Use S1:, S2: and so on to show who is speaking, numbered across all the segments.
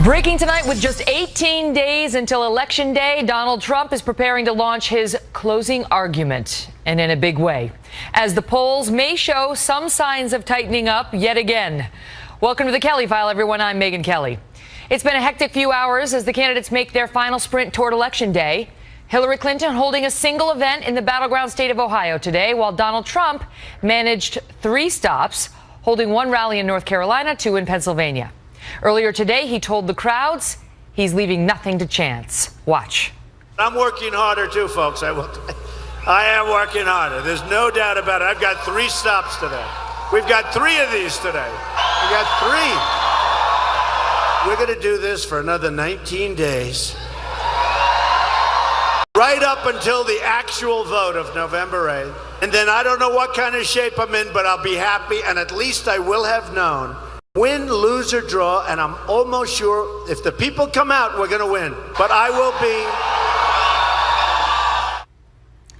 S1: Breaking tonight, with just 18 days until Election Day, Donald Trump is preparing to launch his closing argument, and in a big way, as the polls may show some signs of tightening up yet again. Welcome to the Kelly File, everyone. I'm Megyn Kelly. It's been a hectic few hours as the candidates make their final sprint toward Election Day. Hillary Clinton holding a single event in the battleground state of Ohio today, while Donald Trump managed 3 stops, holding 1 rally in North Carolina, 2 in Pennsylvania. Earlier today, he told the crowds he's leaving nothing to chance. Watch.
S2: I'm working harder too, folks. I am working harder. There's no doubt about it. I've got 3 stops today. We've got 3 of these today. We got 3. We're going to do this for another 19 days. Right up until the actual vote of November 8th. And then I don't know what kind of shape I'm in, but I'll be happy, and at least I will have known. Win, lose, or draw, and I'm almost sure if the people come out, we're going to win. But I will be.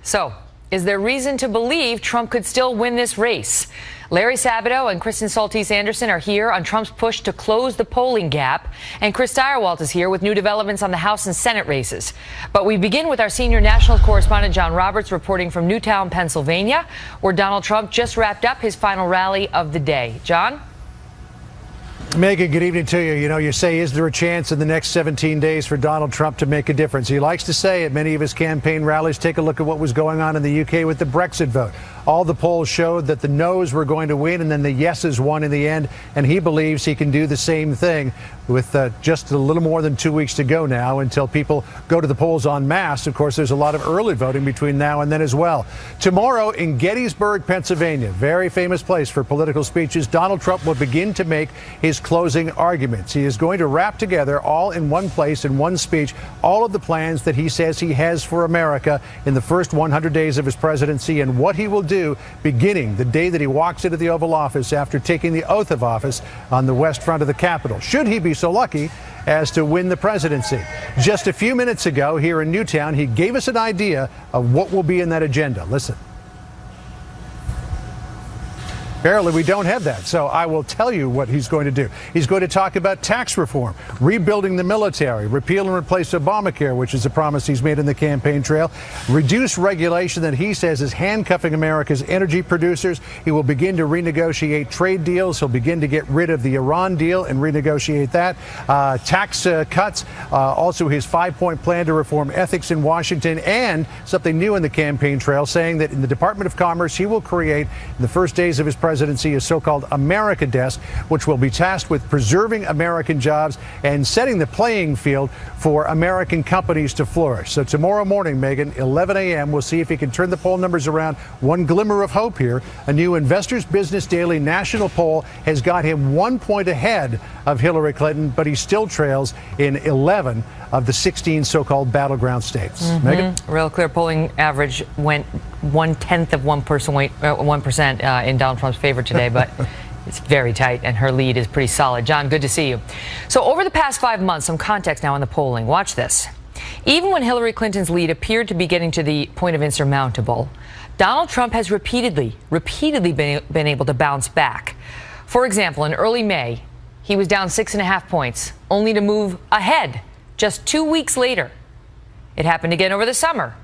S1: So, is there reason to believe Trump could still win this race? Larry Sabato and Kristen Saltese Anderson are here on Trump's push to close the polling gap. And Chris Direwalt is here with new developments on the House and Senate races. But we begin with our senior national correspondent, John Roberts, reporting from Newtown, Pennsylvania, where Donald Trump just wrapped up his final rally of the day. John?
S3: Megyn, good evening to you. You know, you say, is there a chance in the next 17 days for Donald Trump to make a difference? He likes to say at many of his campaign rallies, take a look at what was going on in the UK with the Brexit vote. All the polls showed that the no's were going to win and then the yeses won in the end. And he believes he can do the same thing with just a little more than 2 weeks to go now until people go to the polls en masse. Of course, there's a lot of early voting between now and then as well. Tomorrow in Gettysburg, Pennsylvania, very famous place for political speeches, Donald Trump will begin to make his closing arguments. He is going to wrap together all in one place in one speech all of the plans that he says he has for America in the first 100 days of his presidency and what he will do beginning the day that he walks into the Oval Office after taking the oath of office on the west front of the Capitol, should he be so lucky as to win the presidency. Just a few minutes ago here in Newtown, he gave us an idea of what will be in that agenda. Listen. Apparently, we don't have that, so I will tell you what he's going to do. He's going to talk about tax reform, rebuilding the military, repeal and replace Obamacare, which is a promise he's made in the campaign trail, reduce regulation that he says is handcuffing America's energy producers. He will begin to renegotiate trade deals. He'll begin to get rid of the Iran deal and renegotiate that. Tax cuts, also his 5-point plan to reform ethics in Washington, and something new in the campaign trail, saying that in the Department of Commerce, he will create, in the first days of his presidency, a so-called America Desk, which will be tasked with preserving American jobs and setting the playing field for American companies to flourish. So tomorrow morning, Megyn, 11 a.m., we'll see if he can turn the poll numbers around. One glimmer of hope here. A new Investors Business Daily national poll has got him 1 point ahead of Hillary Clinton, but he still trails in 11 of the 16 so-called battleground states. Megyn?
S1: Real clear polling average went 1% in Donald Trump's favor today, but it's very tight, and her lead is pretty solid. John, good to see you. So over the past 5 months, some context now on the polling. Watch this. Even when Hillary Clinton's lead appeared to be getting to the point of insurmountable, Donald Trump has repeatedly been able to bounce back. For example, in early May, he was down 6.5 points, only to move ahead just 2 weeks later. It happened again over the summer.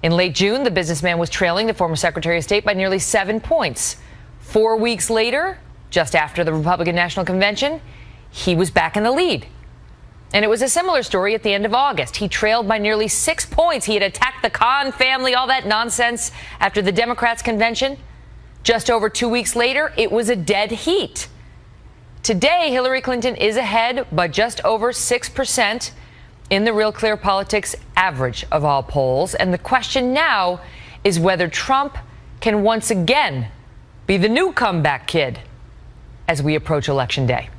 S1: In late June, the businessman was trailing the former Secretary of State by nearly 7 points. 4 weeks later, just after the Republican National Convention, he was back in the lead. And it was a similar story at the end of August. He trailed by nearly 6 points. He had attacked the Khan family, all that nonsense after the Democrats' convention. Just over 2 weeks later, it was a dead heat. Today, Hillary Clinton is ahead by just over 6% in the Real Clear Politics average of all polls. And the question now is whether Trump can once again be the new comeback kid as we approach Election Day.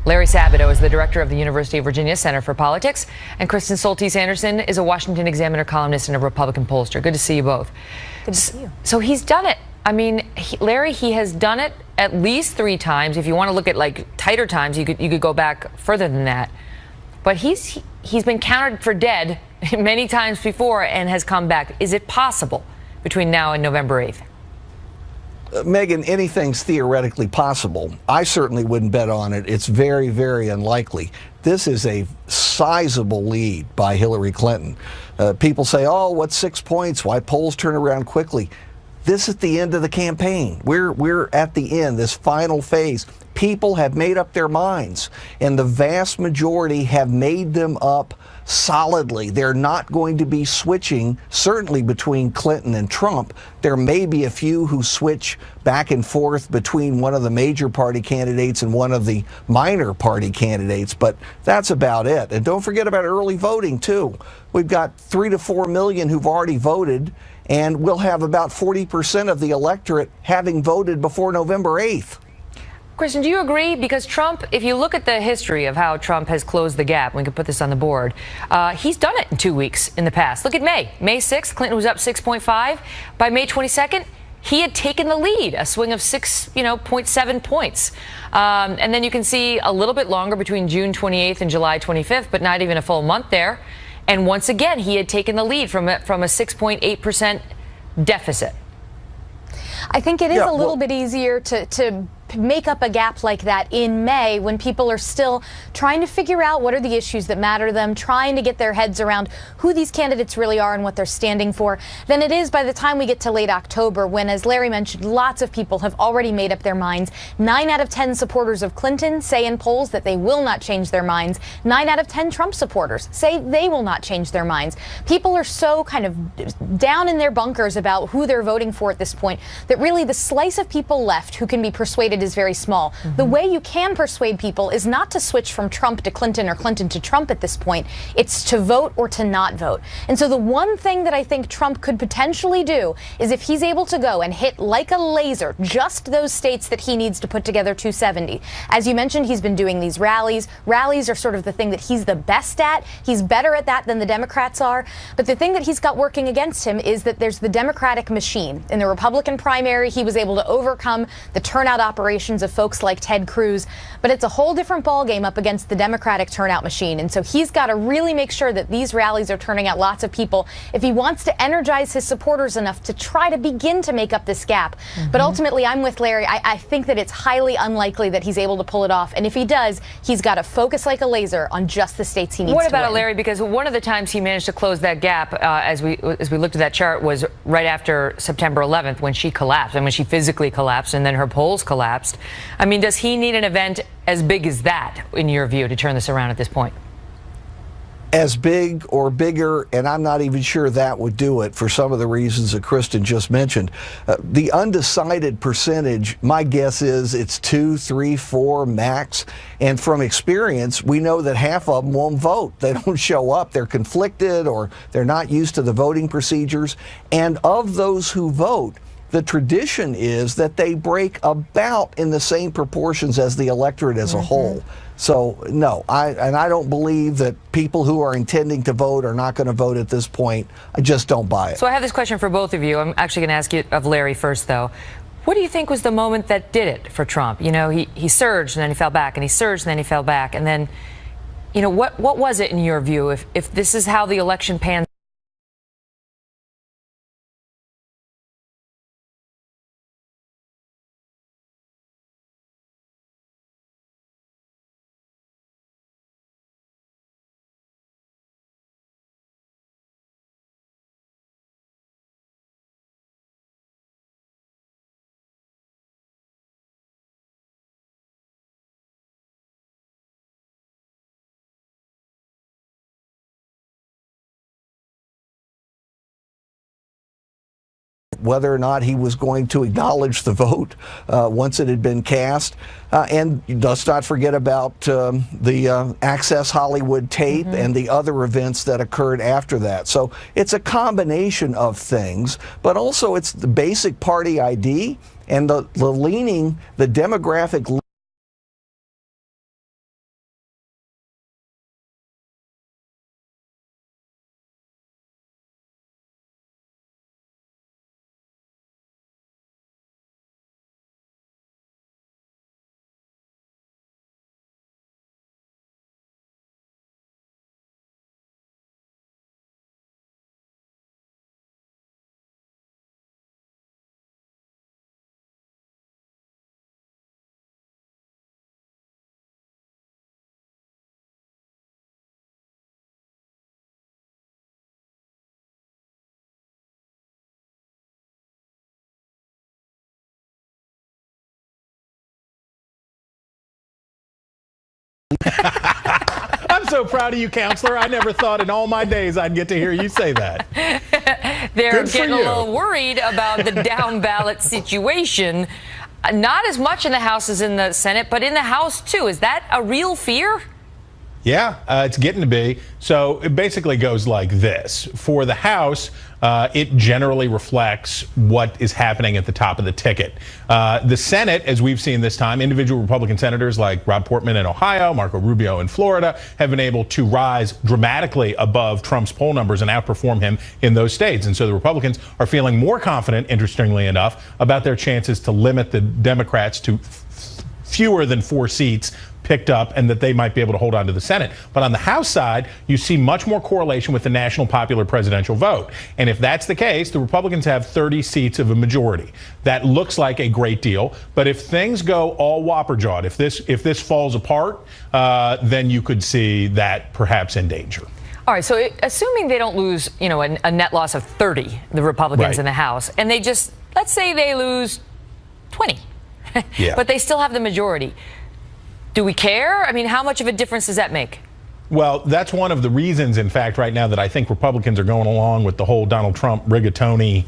S1: Larry Sabato is the director of the University of Virginia Center for Politics, and Kristen Saltese Anderson is a Washington Examiner columnist and a Republican pollster. Good to see you both.
S4: Good to see you.
S1: So he's done it. I mean, Larry, he has done it at least 3 times. If you want to look at like tighter times, you could go back further than that. But he's been counted for dead many times before and has come back. Is it possible between now and November 8th?
S4: Megan, anything's theoretically possible. I certainly wouldn't bet on it. It's very, very unlikely. This is a sizable lead by Hillary Clinton. People say, oh, what's 6 points? Why polls turn around quickly? This is the end of the campaign. We're at the end, this final phase. People have made up their minds, and the vast majority have made them up solidly. They're not going to be switching, certainly between Clinton and Trump. There may be a few who switch back and forth between one of the major party candidates and one of the minor party candidates, but that's about it. And don't forget about early voting, too. We've got 3 to 4 million who've already voted, and we'll have about 40% of the electorate having voted before November 8th.
S1: Kristen, do you agree? Because Trump, if you look at the history of how Trump has closed the gap, we can put this on the board, he's done it in 2 weeks in the past. Look at May. May 6th, Clinton was up 6.5. By May 22nd, he had taken the lead, a swing of 0.7 points. And then you can see a little bit longer between June 28th and July 25th, but not even a full month there. And once again, he had taken the lead from a 6.8% deficit.
S5: I think it is a little bit easier to make up a gap like that in May when people are still trying to figure out what are the issues that matter to them, trying to get their heads around who these candidates really are and what they're standing for, than it is by the time we get to late October when, as Larry mentioned, lots of people have already made up their minds. 9 out of 10 supporters of Clinton say in polls that they will not change their minds. 9 out of 10 Trump supporters say they will not change their minds. People are so kind of down in their bunkers about who they're voting for at this point that really the slice of people left who can be persuaded is very small. Mm-hmm. The way you can persuade people is not to switch from Trump to Clinton or Clinton to Trump at this point. It's to vote or to not vote. And so the one thing that I think Trump could potentially do is if he's able to go and hit like a laser just those states that he needs to put together 270. As you mentioned, he's been doing these rallies. Rallies are sort of the thing that he's the best at. He's better at that than the Democrats are. But the thing that he's got working against him is that there's the Democratic machine. In the Republican primary, he was able to overcome the turnout operations of folks like Ted Cruz, but it's a whole different ballgame up against the Democratic turnout machine. And so he's got to really make sure that these rallies are turning out lots of people if he wants to energize his supporters enough to try to begin to make up this gap. Mm-hmm. But ultimately, I'm with Larry. I think that it's highly unlikely that he's able to pull it off. And if he does, he's got to focus like a laser on just the states he needs to win.
S1: What about it, Larry? Because one of the times he managed to close that gap, as we looked at that chart, was right after September 11th when she collapsed, and when she physically collapsed, and then her polls collapsed. I mean, does he need an event as big as that, in your view, to turn this around at this point?
S4: As big or bigger, and I'm not even sure that would do it for some of the reasons that Kristen just mentioned. The undecided percentage, my guess is it's 2, 3, 4 max. And from experience, we know that half of them won't vote. They don't show up. They're conflicted or they're not used to the voting procedures. And of those who vote, the tradition is that they break about in the same proportions as the electorate as a whole. So, no, I don't believe that people who are intending to vote are not going to vote at this point. I just don't buy it.
S1: So I have this question for both of you. I'm actually going to ask you of Larry first, though. What do you think was the moment that did it for Trump? You know, he surged and then he fell back, and he surged and then he fell back. And then, you know, what was it in your view, if this is how the election pans
S4: whether or not he was going to acknowledge the vote once it had been cast. And let's not forget about the Access Hollywood tape and the other events that occurred after that. So it's a combination of things, but also it's the basic party ID and the demographic
S6: I'm so proud of you, counselor. I never thought in all my days I'd get to hear you say that.
S1: They're getting a little worried about the down ballot situation. Not as much in the House as in the Senate, but in the House, too. Is that a real fear?
S6: Yeah, it's getting to be. So it basically goes like this. For the House, it generally reflects what is happening at the top of the ticket. The Senate, as we've seen this time, individual Republican senators like Rob Portman in Ohio, Marco Rubio in Florida, have been able to rise dramatically above Trump's poll numbers and outperform him in those states. And so the Republicans are feeling more confident, interestingly enough, about their chances to limit the Democrats to fewer than 4 seats picked up, and that they might be able to hold on to the Senate. But on the House side, you see much more correlation with the national popular presidential vote. And if that's the case, the Republicans have 30 seats of a majority. That looks like a great deal. But if things go all whopper-jawed, if this falls apart, then you could see that perhaps in danger.
S1: All right, so assuming they don't lose, a net loss of 30, the Republicans in the House, and they just, let's say they lose 20, but they still have the majority. Do we care? I mean, how much of a difference does that make?
S6: Well, that's one of the reasons, in fact, right now that I think Republicans are going along with the whole Donald Trump rigatoni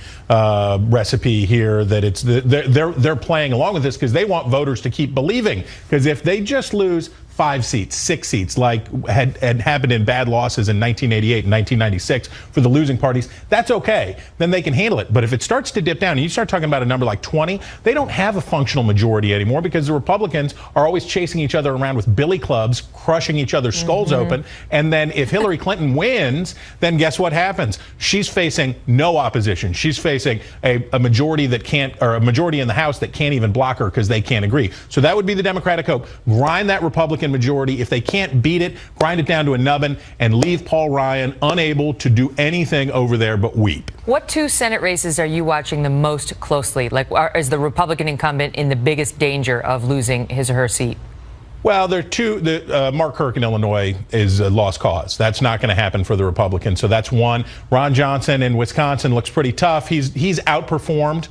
S6: recipe here, that they're playing along with this because they want voters to keep believing. Because if they just lose 5 seats, 6 seats, like had happened in bad losses in 1988 and 1996 for the losing parties, that's okay. Then they can handle it. But if it starts to dip down and you start talking about a number like 20, they don't have a functional majority anymore because the Republicans are always chasing each other around with billy clubs, crushing each other's skulls open. And then if Hillary Clinton wins, then guess what happens? She's facing no opposition. She's facing a majority that can't, or a majority in the House that can't even block her because they can't agree. So that would be the Democratic hope. Grind that Republican majority. If they can't beat it, grind it down to a nubbin and leave Paul Ryan unable to do anything over there but weep.
S1: What 2 Senate races are you watching the most closely? Like, is the Republican incumbent in the biggest danger of losing his or her seat?
S6: Well, there are 2. Mark Kirk in Illinois is a lost cause. That's not going to happen for the Republicans. So that's one. Ron Johnson in Wisconsin looks pretty tough. He's outperformed.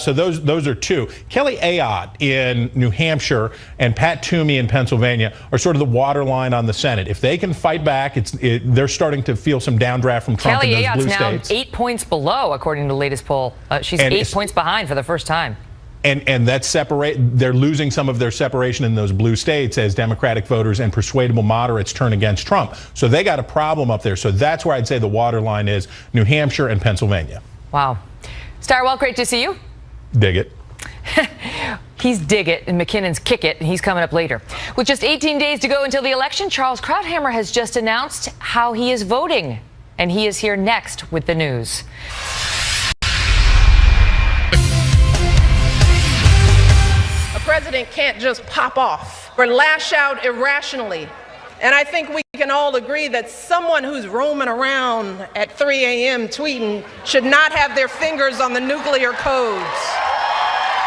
S6: So those are 2. Kelly Ayotte in New Hampshire and Pat Toomey in Pennsylvania are sort of the waterline on the Senate. If they can fight back, they're starting to feel some downdraft from Trump in those blue states.
S1: Kelly Ayotte's now 8 points below, according to the latest poll. She's 8 points behind for the first time.
S6: And that's they're losing some of their separation in those blue states as Democratic voters and persuadable moderates turn against Trump. So they got a problem up there. So that's where I'd say the waterline is New Hampshire and Pennsylvania.
S1: Wow. Starwell, great to see you.
S6: Dig it.
S1: He's dig it and McKinnon's kick it, and he's coming up later. With just 18 days to go until the election, Charles Krauthammer has just announced how he is voting. And he is here next with the news.
S7: President can't just pop off or lash out irrationally. And I think we can all agree that someone who's roaming around at 3 a.m. tweeting should not have their fingers on the nuclear codes.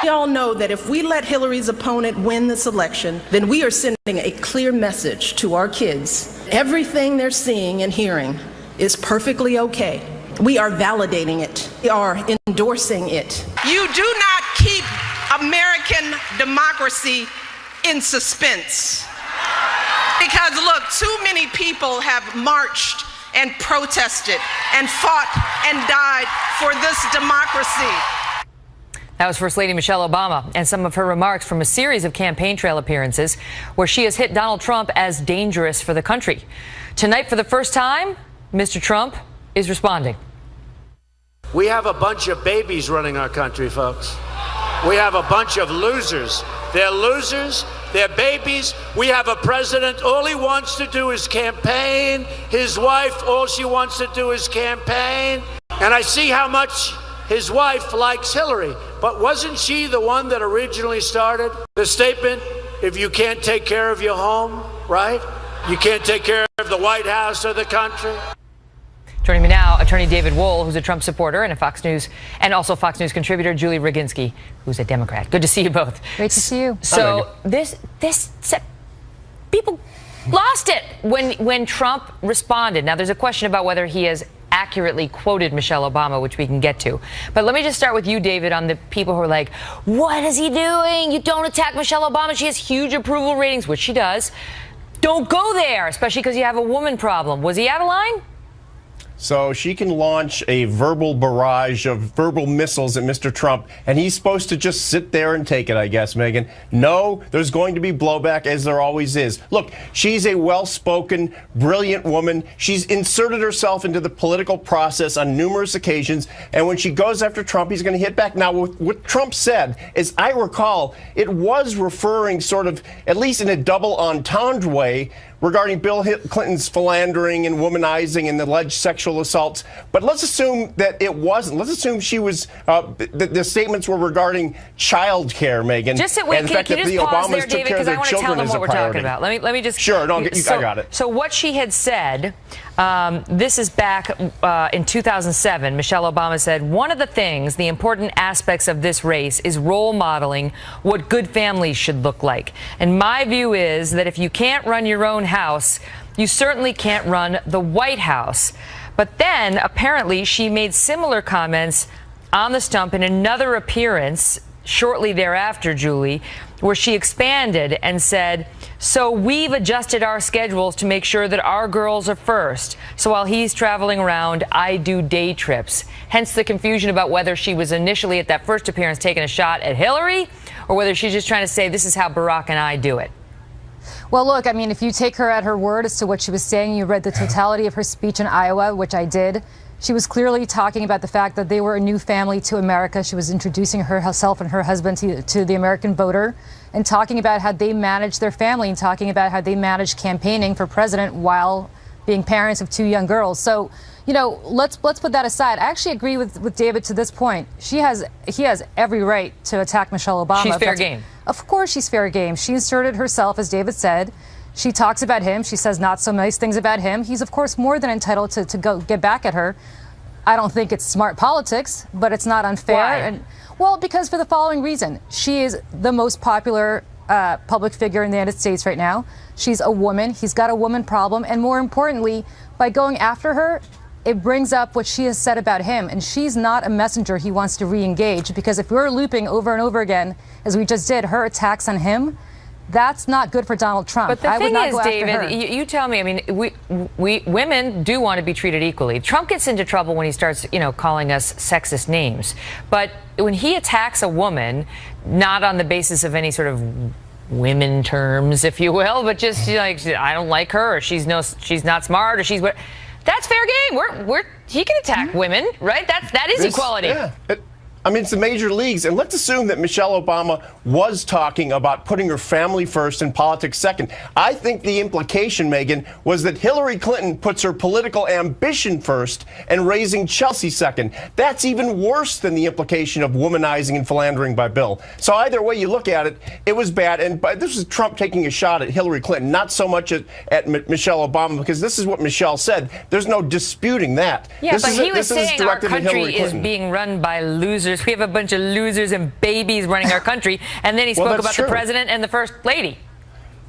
S8: We all know that if we let Hillary's opponent win this election, then we are sending a clear message to our kids. Everything they're seeing and hearing is perfectly okay. We are validating it. We are endorsing it.
S7: You do not keep American democracy in suspense. Because look, too many people have marched and protested and fought and died for this democracy.
S1: That was First Lady Michelle Obama and some of her remarks from a series of campaign trail appearances where she has hit Donald Trump as dangerous for the country. Tonight, for the first time, Mr. Trump is responding.
S2: We have a bunch of babies running our country, folks. We have a bunch of losers. They're losers. They're babies. We have a president, all he wants to do is campaign. His wife, all she wants to do is campaign. And I see how much his wife likes Hillary. But wasn't she the one that originally started the statement, if you can't take care of your home, right? You can't take care of the White House or the country.
S1: Joining me now, attorney David Wohl, who's a Trump supporter, and Fox News contributor Julie Roginski, who's a Democrat. Good to see you both.
S5: Great to see you.
S1: So people lost it when Trump responded. Now, there's a question about whether he has accurately quoted Michelle Obama, which we can get to. But let me just start with you, David, on the people who are like, what is he doing? You don't attack Michelle Obama. She has huge approval ratings, which she does. don't go there, especially because you have a woman problem. Was he out of line?
S9: So she can launch a verbal barrage of verbal missiles at Mr. Trump, and he's supposed to just sit there and take it, I guess, Megan. No, there's going to be blowback, as there always is. Look, she's a well-spoken, brilliant woman. She's inserted herself into the political process on numerous occasions, and when she goes after Trump, he's going to hit back. Now, what Trump said, as I recall, it was referring sort of, at least in a double entendre way, regarding Bill Clinton's philandering and womanizing and alleged sexual assaults. But let's assume that it wasn't. Let's assume she was, the statements were regarding child care, Megan.
S1: Just can you just pause there, David, because I want to tell them what we're talking about. Let me just...
S9: Sure, no, I got it.
S1: So what she had said, this is back in 2007, Michelle Obama said, one of the things, the important aspects of this race is role modeling what good families should look like. And my view is that if you can't run your own house, you certainly can't run the White House. But then, apparently, she made similar comments on the stump in another appearance shortly thereafter, Julie, where she expanded and said, so we've adjusted our schedules to make sure that our girls are first. So while he's traveling around, I do day trips. Hence the confusion about whether she was initially at that first appearance taking a shot at Hillary or whether she's just trying to say this is how Barack and I do it.
S10: Well, look, I mean, if you take her at her word as to what she was saying, you read the totality of her speech in Iowa, which I did. She was clearly talking about the fact that they were a new family to America. She was introducing herself and her husband to the American voter and talking about how they managed their family and talking about how they managed campaigning for president while being parents of two young girls. So, you know, let's put that aside. I actually agree with David to this point. He has every right to attack Michelle Obama.
S1: She's fair game.
S10: Of course she's fair game. She inserted herself, as David said. She talks about him. She says not so nice things about him. He's, of course, more than entitled to go get back at her. I don't think it's smart politics, but it's not unfair.
S1: Why?
S10: And, well, because for the following reason. She is the most popular public figure in the United States right now. She's a woman. He's got a woman problem. And more importantly, by going after her, it brings up what she has said about him. And she's not a messenger he wants to re-engage, because if we're looping over and over again, as we just did, her attacks on him, that's not good for Donald Trump.
S1: But the thing is, David, you tell me, I mean, we women do want to be treated equally. Trump gets into trouble when he starts, you know, calling us sexist names. But when he attacks a woman, not on the basis of any sort of women terms, if you will, but just like, I don't like her, or she's not smart, or she's what. That's fair game. He can attack women, right? That is equality.
S9: Yeah. I mean, it's the major leagues. And let's assume that Michelle Obama was talking about putting her family first and politics second. I think the implication, Megan, was that Hillary Clinton puts her political ambition first and raising Chelsea second. That's even worse than the implication of womanizing and philandering by Bill. So either way you look at it, it was bad. And this was Trump taking a shot at Hillary Clinton, not so much at Michelle Obama, because this is what Michelle said. There's no disputing that.
S1: Yeah, but he was saying our country is being run by losers. We have a bunch of losers and babies running our country. And then he spoke about the president and the first lady.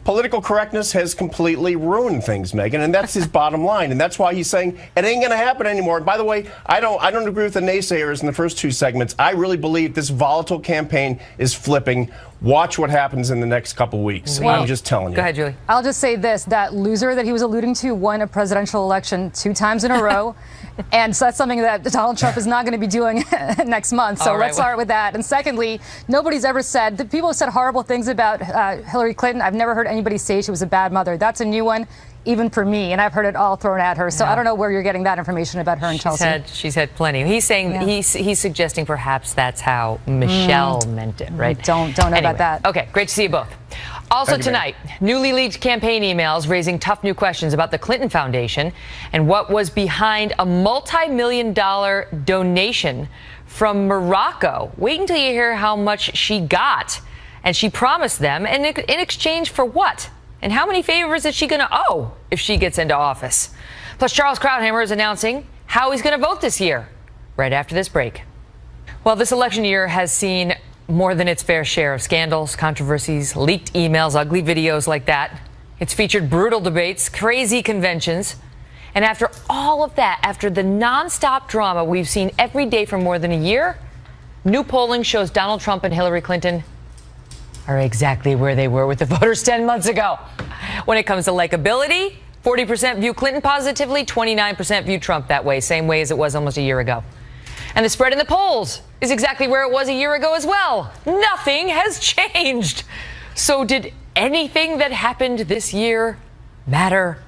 S9: Political correctness has completely ruined things, Megan, and that's his bottom line. And that's why he's saying it ain't going to happen anymore. And by the way, I don't agree with the naysayers in the first two segments. I really believe this volatile campaign is flipping. Watch what happens in the next couple weeks.
S1: Well,
S9: I'm just telling you.
S1: Go ahead, Julie.
S10: I'll just say this. That loser that he was alluding to won a presidential election 2 times in a row. And so that's something that Donald Trump is not going to be doing next month. So let's start with that. And secondly, nobody's ever said, the people have said horrible things about Hillary Clinton. I've never heard anybody say she was a bad mother. That's a new one, even for me. And I've heard it all thrown at her. So I don't know where you're getting that information about her and Chelsea. She's had plenty. He's saying, he's suggesting perhaps that's how Michelle meant it, right? Don't know about that.
S1: Okay, great to see you both. Also tonight, newly leaked campaign emails raising tough new questions about the Clinton Foundation and what was behind a multi-million-dollar donation from Morocco. Wait until you hear how much she got. And she promised them, and in exchange for what? And how many favors is she going to owe if she gets into office? Plus, Charles Krauthammer is announcing how he's going to vote this year, right after this break. Well, this election year has seen more than its fair share of scandals, controversies, leaked emails, ugly videos like that. It's featured brutal debates, crazy conventions. And after all of that, after the nonstop drama we've seen every day for more than a year, new polling shows Donald Trump and Hillary Clinton are exactly where they were with the voters 10 months ago. When it comes to likability, 40% view Clinton positively, 29% view Trump that way, same way as it was almost a year ago. And the spread in the polls is exactly where it was a year ago as well. Nothing has changed. So did anything that happened this year matter?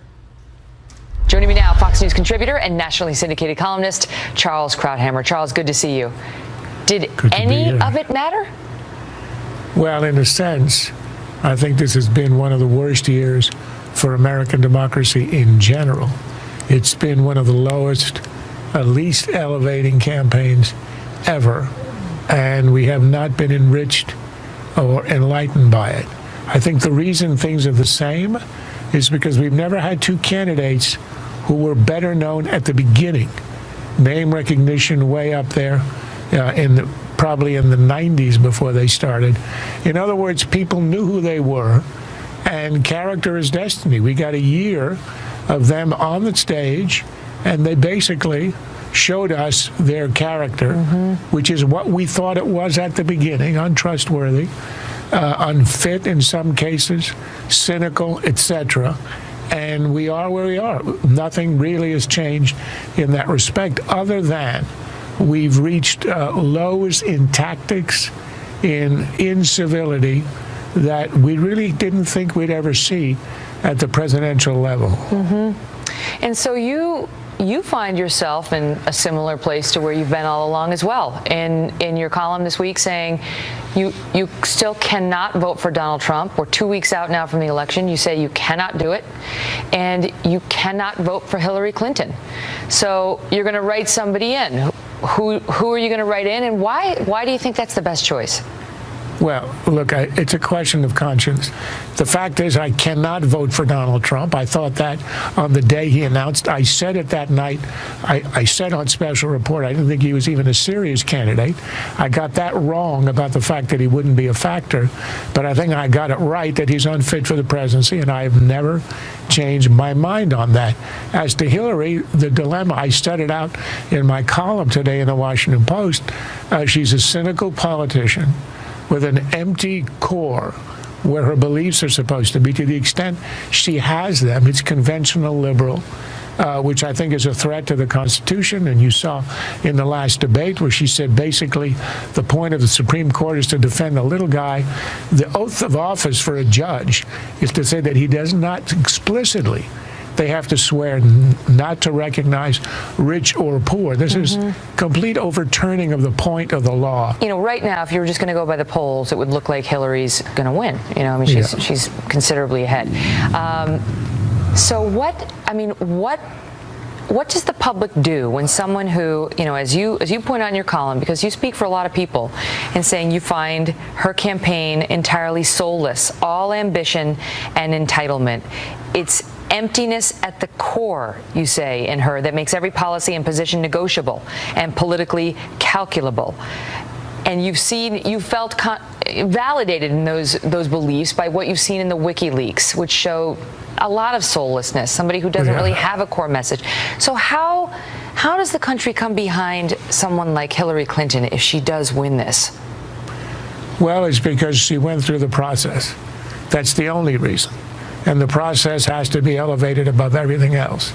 S1: Joining me now, Fox News contributor and nationally syndicated columnist Charles Krauthammer. Charles, good to see you. Did any of it matter?
S11: Well, in a sense, I think this has been one of the worst years for American democracy in general. It's been one of the lowest, least elevating campaigns ever, and we have not been enriched or enlightened by it. I think the reason things are the same is because we've never had two candidates who were better known at the beginning. Name recognition way up there, probably in the 90s before they started. In other words, people knew who they were, and character is destiny. We got a year of them on the stage, and they basically showed us their character, which is what we thought it was at the beginning: untrustworthy, unfit in some cases, cynical, etc. And we are where we are. Nothing really has changed in that respect, other than we've reached lows in tactics, in incivility, that we really didn't think we'd ever see at the presidential level.
S1: And so you find yourself in a similar place to where you've been all along as well. In your column this week, saying you still cannot vote for Donald Trump. We're 2 weeks out now from the election. You say you cannot do it, and you cannot vote for Hillary Clinton. So you're going to write somebody in. Who are you going to write in, and why do you think that's the best choice?
S11: Well, look, it's a question of conscience. The fact is, I cannot vote for Donald Trump. I thought that on the day he announced. I said it that night. I said on Special Report I didn't think he was even a serious candidate. I got that wrong about the fact that he wouldn't be a factor. But I think I got it right that he's unfit for the presidency, and I have never changed my mind on that. As to Hillary, the dilemma, I started out in my column today in the Washington Post. She's a cynical politician with an empty core where her beliefs are supposed to be. To the extent she has them, it's conventional liberal, which I think is a threat to the Constitution. And you saw in the last debate where she said basically the point of the Supreme Court is to defend a little guy. The oath of office for a judge is to say that he does not explicitly, they have to swear not to recognize rich or poor. This is complete overturning of the point of the law.
S1: You know, right now, if you were just going to go by the polls, it would look like Hillary's going to win. You know, I mean, she's considerably ahead. So what does the public do when someone who, you know, as you point out in your column, because you speak for a lot of people, in saying you find her campaign entirely soulless, all ambition and entitlement. It's emptiness at the core, you say, in her that makes every policy and position negotiable and politically calculable. And you felt validated in those beliefs by what you've seen in the WikiLeaks, which show a lot of soullessness, somebody who doesn't really have a core message. So how does the country come behind someone like Hillary Clinton if she does win this?
S11: Well, it's because she went through the process. That's the only reason. And the process has to be elevated above everything else.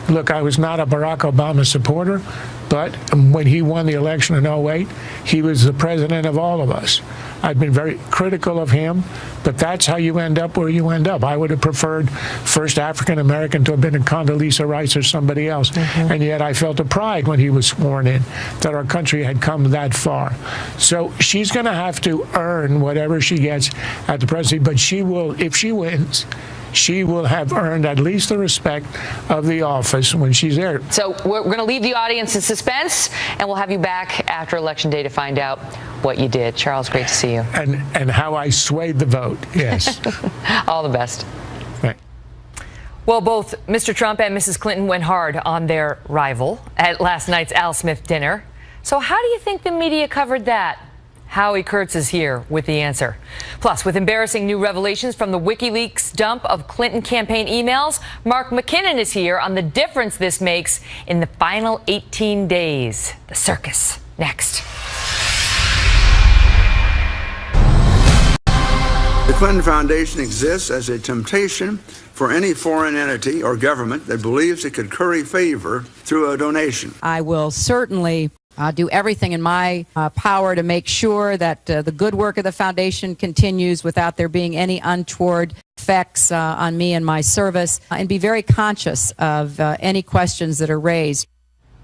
S11: Look, I was not a Barack Obama supporter, but when he won the election in 2008, he was the president of all of us. I've been very critical of him, but that's how you end up where you end up. I would have preferred first African-American to have been a Condoleezza Rice or somebody else. And yet I felt a pride when he was sworn in that our country had come that far. So she's going to have to earn whatever she gets at the presidency, but she will, if she wins, she will have earned at least the respect of the office when she's there.
S1: So we're going to leave the audience in suspense, and we'll have you back after Election Day to find out what you did. Charles, great to see you.
S11: And how I swayed the vote, yes.
S1: All the best.
S11: Right.
S1: Well, both Mr. Trump and Mrs. Clinton went hard on their rival at last night's Al Smith dinner. So how do you think the media covered that? Howie Kurtz is here with the answer. Plus, with embarrassing new revelations from the WikiLeaks dump of Clinton campaign emails, Mark McKinnon is here on the difference this makes in the final 18 days. The circus, next.
S12: The Clinton Foundation exists as a temptation for any foreign entity or government that believes it could curry favor through a donation.
S13: I will certainly do everything in my power to make sure that the good work of the foundation continues without there being any untoward effects on me and my service, and be very conscious of any questions that are raised.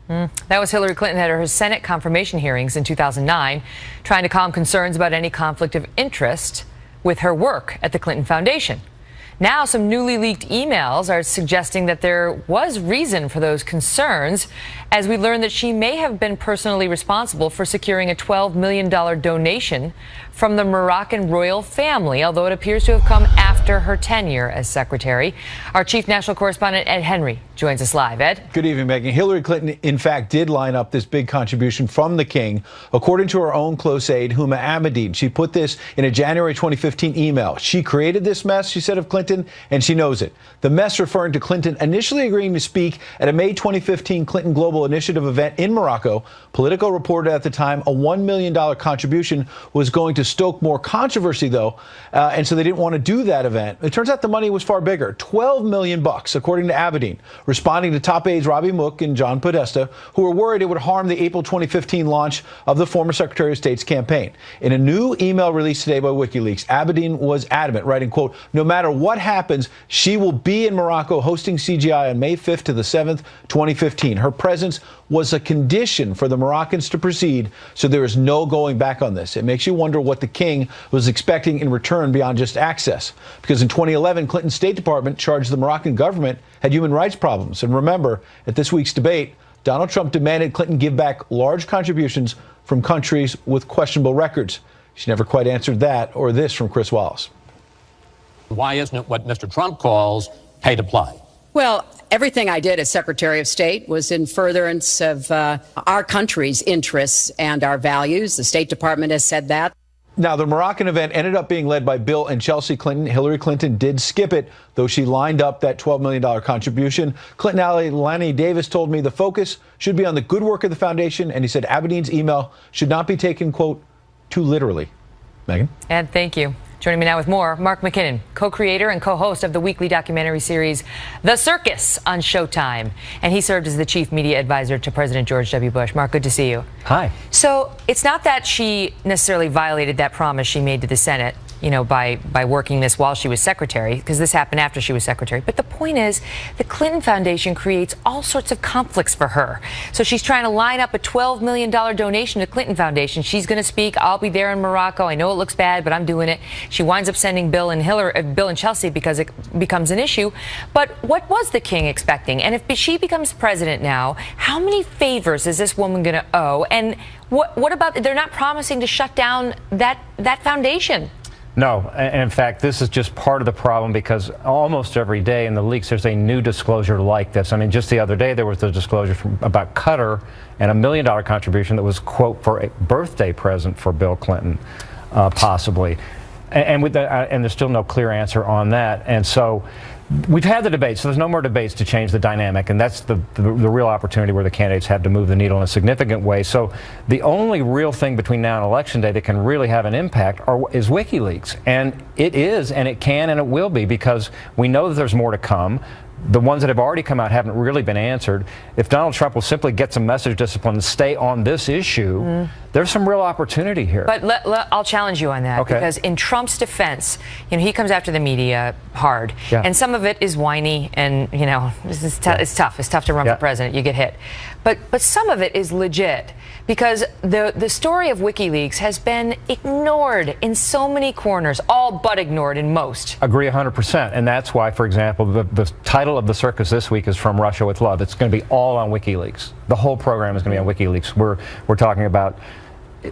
S1: That was Hillary Clinton at her Senate confirmation hearings in 2009, trying to calm concerns about any conflict of interest with her work at the Clinton Foundation. Now, some newly leaked emails are suggesting that there was reason for those concerns, as we learn that she may have been personally responsible for securing a $12 million donation from the Moroccan royal family, although it appears to have come after her tenure as secretary. Our chief national correspondent, Ed Henry, joins us live. Ed?
S14: Good evening, Megan. Hillary Clinton, in fact, did line up this big contribution from the king, according to her own close aide, Huma Abedin. She put this in a January 2015 email. She created this mess, she said, of Clinton, and she knows it. The mess referring to Clinton initially agreeing to speak at a May 2015 Clinton Global Initiative event in Morocco. Politico reported at the time a $1 million contribution was going to stoke more controversy, though, and so they didn't want to do that event. It turns out the money was far bigger, $12 million, according to Abedin, responding to top aides Robbie Mook and John Podesta, who were worried it would harm the April 2015 launch of the former Secretary of State's campaign. In a new email released today by WikiLeaks, Abedin was adamant, writing, quote, "No matter what happens, she will be in Morocco hosting CGI on May 5th to the 7th, 2015. Her presence was a condition for the Moroccans to proceed, so there is no going back on this." It makes you wonder what the king was expecting in return beyond just access. Because in 2011, Clinton's State Department charged the Moroccan government had human rights problems. And remember, at this week's debate, Donald Trump demanded Clinton give back large contributions from countries with questionable records. She never quite answered that or this from Chris Wallace.
S15: Why isn't it what Mr. Trump calls pay to play?
S16: Well, everything I did as Secretary of State was in furtherance of our country's interests and our values. The State Department has said that.
S14: Now, the Moroccan event ended up being led by Bill and Chelsea Clinton. Hillary Clinton did skip it, though she lined up that $12 million contribution. Clinton ally Lanny Davis told me the focus should be on the good work of the foundation, and he said Abedin's email should not be taken, quote, too literally. Megan?
S1: Ed, thank you. Joining me now with more, Mark McKinnon, co-creator and co-host of the weekly documentary series The Circus on Showtime. And he served as the chief media advisor to President George W. Bush. Mark, good to see you.
S17: Hi.
S1: So it's not that she necessarily violated that promise she made to the Senate, you know, by working this while she was secretary, because this happened after she was secretary. But the point is, the Clinton Foundation creates all sorts of conflicts for her. So she's trying to line up a $12 million donation to the Clinton Foundation. She's going to speak. I'll be there in Morocco. I know it looks bad, but I'm doing it. She winds up sending Bill and Chelsea because it becomes an issue. But what was the king expecting? And if she becomes president now, how many favors is this woman going to owe? And what about, they're not promising to shut down that foundation?
S17: No, and in fact, this is just part of the problem, because almost every day in the leaks there's a new disclosure like this. I mean, just the other day there was the disclosure about Qatar and $1 million contribution that was, quote, for a birthday present for Bill Clinton, possibly. And there's still no clear answer on that. And so we've had the debate, so there's no more debates to change the dynamic, and that's the real opportunity where the candidates have to move the needle in a significant way. So the only real thing between now and Election Day that can really have an impact is WikiLeaks. And it is, and it can, and it will be, because we know that there's more to come. The ones that have already come out haven't really been answered. If Donald Trump will simply get some message discipline and stay on this issue, there's some real opportunity here.
S1: But I'll challenge you on that, because in Trump's defense, you know, he comes after the media hard, and some of it is whiny, and you know, it's tough. It's tough to run for president. You get hit, but some of it is legit, because the story of WikiLeaks has been ignored in so many corners, all but ignored in most.
S17: Agree 100%, and that's why, for example, the title of The Circus this week is From Russia with Love. It's going to be all on WikiLeaks. The whole program is going to be on WikiLeaks. We're talking about,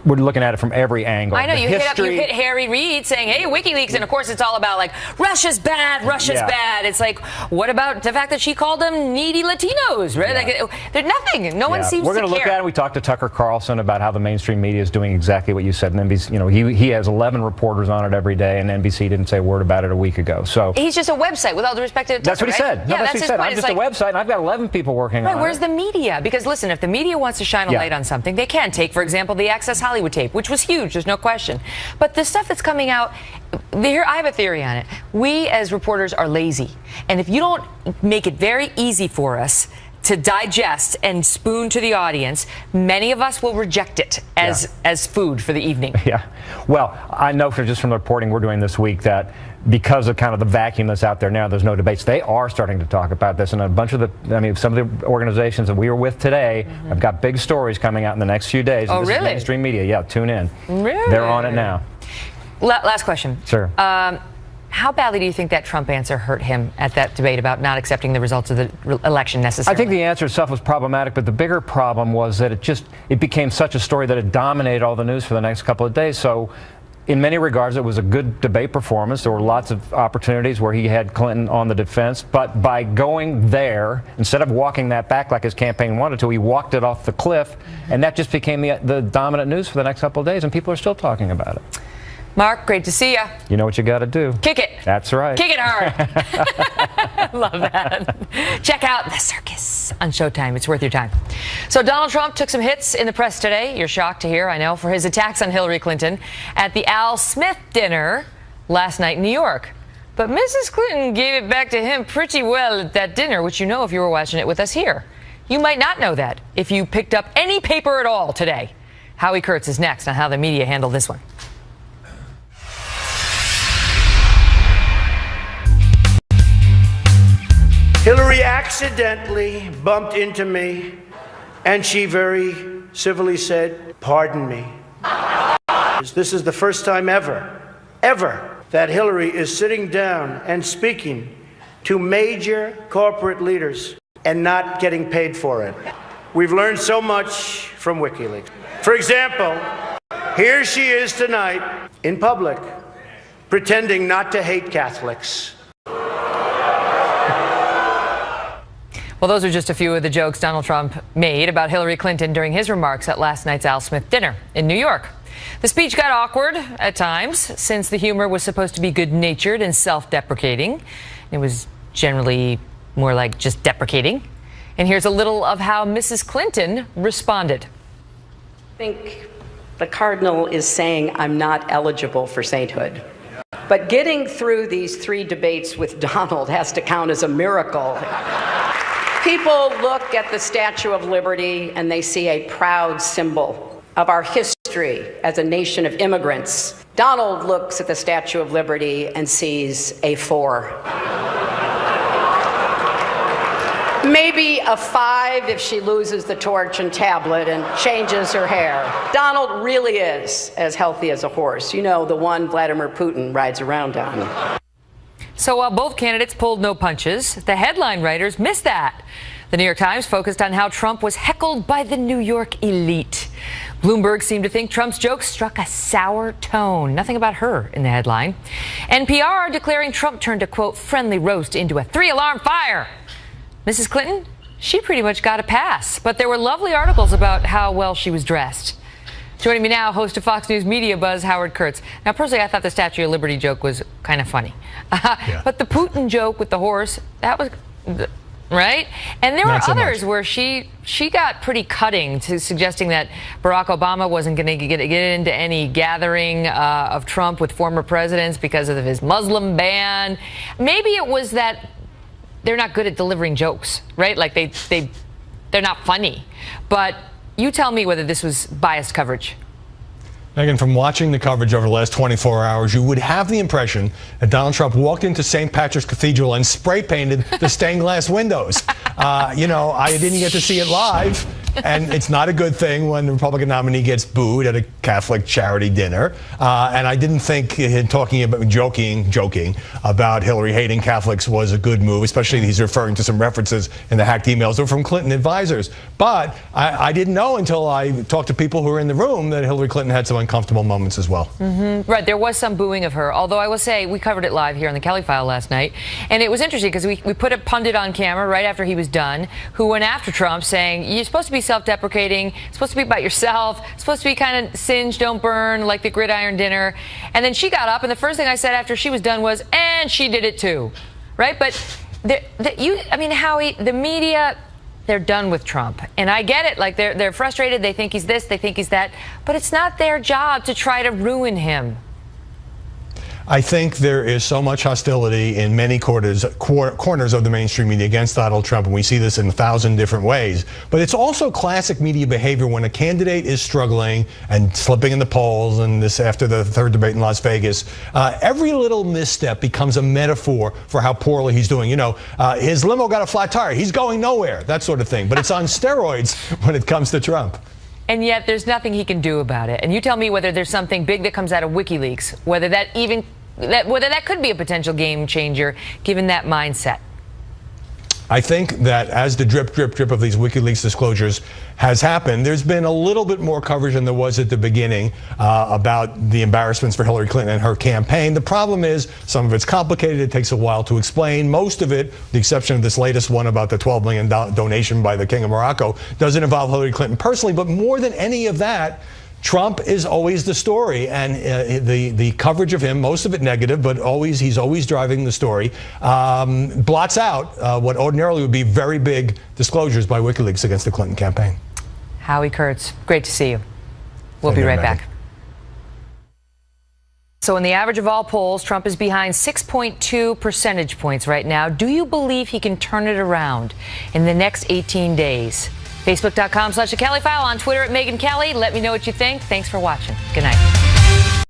S17: we're looking at it from every angle.
S1: I know, you hit Harry Reid saying, hey, WikiLeaks, and of course it's all about like, Russia's bad, Russia's bad. It's like, what about the fact that she called them needy Latinos, right? Like, there's nothing. No one seems to care.
S17: We're going to look at it. We talked to Tucker Carlson about how the mainstream media is doing exactly what you said. And NBC, you know, he has 11 reporters on it every day, and NBC didn't say a word about it a week ago. So
S1: he's just a website, with all due respect to Tucker,
S17: that's what he said. No,
S1: yeah,
S17: that's what he said. I'm just a website, and I've got 11 people working on it.
S1: Where's the media? Because listen, if the media wants to shine a light on something, they can. Take, for example, the Access Access Hollywood tape, which was huge, there's no question. But the stuff that's coming out, here, I have a theory on it. We as reporters are lazy. And if you don't make it very easy for us to digest and spoon to the audience, many of us will reject it as food for the evening.
S17: Yeah. Well, I know just from the reporting we're doing this week that because of kind of the vacuum that's out there now, there's no debates. They are starting to talk about this, and a bunch of some of the organizations that we were with today have got big stories coming out in the next few days.
S1: Oh,
S17: this
S1: really?
S17: Is mainstream media. Yeah, tune in.
S1: Really?
S17: They're on it now.
S1: Last question.
S17: Sure.
S1: How badly do you think that Trump answer hurt him at that debate about not accepting the results of the election necessarily?
S17: I think the answer itself was problematic, but the bigger problem was that it became such a story that it dominated all the news for the next couple of days. So in many regards, it was a good debate performance. There were lots of opportunities where he had Clinton on the defense, but by going there, instead of walking that back like his campaign wanted to, he walked it off the cliff, and that just became the dominant news for the next couple of days, and people are still talking about it.
S1: Mark, great to see you.
S17: You know what you got to do.
S1: Kick it.
S17: That's right.
S1: Kick it hard. Love that. Check out The Circus on Showtime. It's worth your time. So Donald Trump took some hits in the press today. You're shocked to hear, I know, for his attacks on Hillary Clinton at the Al Smith dinner last night in New York. But Mrs. Clinton gave it back to him pretty well at that dinner, which you know if you were watching it with us here. You might not know that if you picked up any paper at all today. Howie Kurtz is next on how the media handled this one.
S2: Hillary accidentally bumped into me, and she very civilly said, "Pardon me." This is the first time ever, that Hillary is sitting down and speaking to major corporate leaders and not getting paid for it. We've learned so much from WikiLeaks. For example, here she is tonight in public, pretending not to hate Catholics.
S1: Well, those are just a few of the jokes Donald Trump made about Hillary Clinton during his remarks at last night's Al Smith dinner in New York. The speech got awkward at times, since the humor was supposed to be good-natured and self-deprecating. It was generally more like just deprecating. And here's a little of how Mrs. Clinton responded.
S18: I think the cardinal is saying I'm not eligible for sainthood. But getting through these 3 debates with Donald has to count as a miracle. People look at the Statue of Liberty and they see a proud symbol of our history as a nation of immigrants. Donald looks at the Statue of Liberty and sees a 4. Maybe a 5 if she loses the torch and tablet and changes her hair. Donald really is as healthy as a horse. You know, the one Vladimir Putin rides around on.
S1: So while both candidates pulled no punches, the headline writers missed that. The New York Times focused on how Trump was heckled by the New York elite. Bloomberg seemed to think Trump's jokes struck a sour tone. Nothing about her in the headline. NPR declaring Trump turned a, quote, friendly roast into a 3-alarm fire. Mrs. Clinton, she pretty much got a pass, but there were lovely articles about how well she was dressed. Joining me now, host of Fox News Media Buzz, Howard Kurtz. Now, personally, I thought the Statue of Liberty joke was kind of funny. But the Putin joke with the horse, that was... right? And there were others where she got pretty cutting to suggesting that Barack Obama wasn't going to get into any gathering of Trump with former presidents because of his Muslim ban. Maybe it was that they're not good at delivering jokes, right? Like they're not funny. But you tell me whether this was biased coverage.
S19: Megyn, from watching the coverage over the last 24 hours, you would have the impression that Donald Trump walked into St. Patrick's Cathedral and spray painted the stained glass windows. I didn't get to see it live, and it's not a good thing when the Republican nominee gets booed at a Catholic charity dinner. And I didn't think joking about Hillary hating Catholics was a good move, especially he's referring to some references in the hacked emails that were from Clinton advisors. But I didn't know until I talked to people who were in the room that Hillary Clinton had some uncomfortable moments as well.
S1: Mm-hmm. Right, there was some booing of her, although I will say we covered it live here on the Kelly File last night, and it was interesting because we put a pundit on camera right after he was done who went after Trump saying, you're supposed to be self-deprecating, supposed to be about yourself, supposed to be kind of singe, don't burn, like the gridiron dinner. And then she got up, and the first thing I said after she was done was, and she did it too, right? But Howie, the media they're done with Trump. And I get it. Like, they're frustrated. They think he's this, they think he's that. But it's not their job to try to ruin him.
S19: I think there is so much hostility in many corners of the mainstream media against Donald Trump, and we see this in 1,000 different ways. But it's also classic media behavior when a candidate is struggling and slipping in the polls, and this after the third debate in Las Vegas. Every little misstep becomes a metaphor for how poorly he's doing. You know, his limo got a flat tire. He's going nowhere, that sort of thing. But it's on steroids when it comes to Trump.
S1: And yet there's nothing he can do about it. And you tell me whether there's something big that comes out of WikiLeaks, whether that could be a potential game changer, given that mindset.
S19: I think that as the drip, drip, drip of these WikiLeaks disclosures has happened, there's been a little bit more coverage than there was at the beginning about the embarrassments for Hillary Clinton and her campaign. The problem is some of it's complicated. It takes a while to explain. Most of it, with the exception of this latest one about the $12 million donation by the King of Morocco, doesn't involve Hillary Clinton personally. But more than any of that, Trump is always the story, and the coverage of him, most of it negative, but he's always driving the story, blots out what ordinarily would be very big disclosures by WikiLeaks against the Clinton campaign.
S1: Howie Kurtz, great to see you. We'll be right back. So in the average of all polls, Trump is behind 6.2 percentage points right now. Do you believe he can turn it around in the next 18 days? Facebook.com/The Kelly File, on Twitter @Megyn Kelly. Let me know what you think. Thanks for watching. Good night.